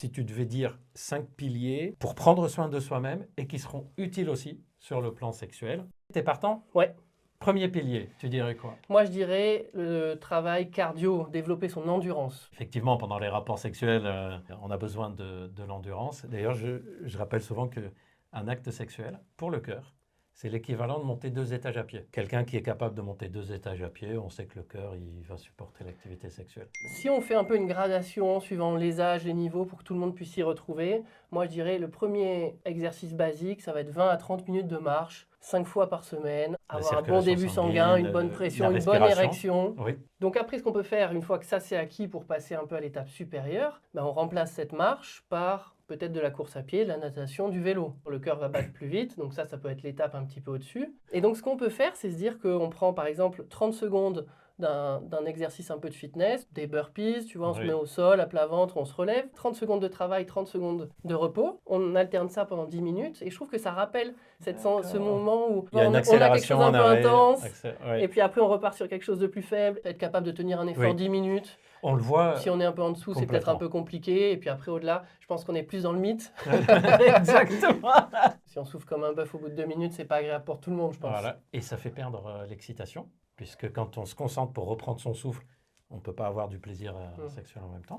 Si tu devais dire 5 piliers pour prendre soin de soi-même et qui seront utiles aussi sur le plan sexuel, t'es partant? Ouais. Premier pilier, tu dirais quoi? Moi, je dirais le travail cardio, développer son endurance. Effectivement, pendant les rapports sexuels, on a besoin de l'endurance. D'ailleurs, je rappelle souvent qu'un acte sexuel, pour le cœur, c'est l'équivalent de monter 2 étages à pied. Quelqu'un qui est capable de monter 2 étages à pied, on sait que le cœur, il va supporter l'activité sexuelle. Si on fait un peu une gradation suivant les âges, les niveaux, pour que tout le monde puisse s'y retrouver, moi je dirais le premier exercice basique, ça va être 20 à 30 minutes de marche, 5 fois par semaine, La avoir un bon circulation début sanguin, sanguine, une bonne la pression, une bonne respiration. érection. Oui, Donc après, ce qu'on peut faire, une fois que ça c'est acquis pour passer un peu à l'étape supérieure, ben on remplace cette marche par peut-être de la course à pied, de la natation, du vélo. Le cœur va battre plus vite, donc ça peut être l'étape un petit peu au-dessus. Et donc ce qu'on peut faire, c'est se dire qu'on prend par exemple 30 secondes d'un exercice un peu de fitness, des burpees, tu vois, on se met oui. au sol, à plat ventre, on se relève, 30 secondes de travail, 30 secondes de repos, on alterne ça pendant 10 minutes, et je trouve que ça rappelle ce moment où Il y a une on a quelque accélération chose un en peu arrêt. intense, Ouais. et puis après on repart sur quelque chose de plus faible, être capable de tenir un effort Oui. 10 minutes. On le voit Si on est un peu en dessous, c'est peut-être un complètement. peu compliqué, et puis après au-delà, je pense qu'on est plus dans le mythe. Exactement. Si on souffle comme un bœuf au bout de 2 minutes, c'est pas agréable pour tout le monde, je pense. Voilà. Et ça fait perdre l'excitation, puisque quand on se concentre pour reprendre son souffle, on ne peut pas avoir du plaisir sexuel en même temps.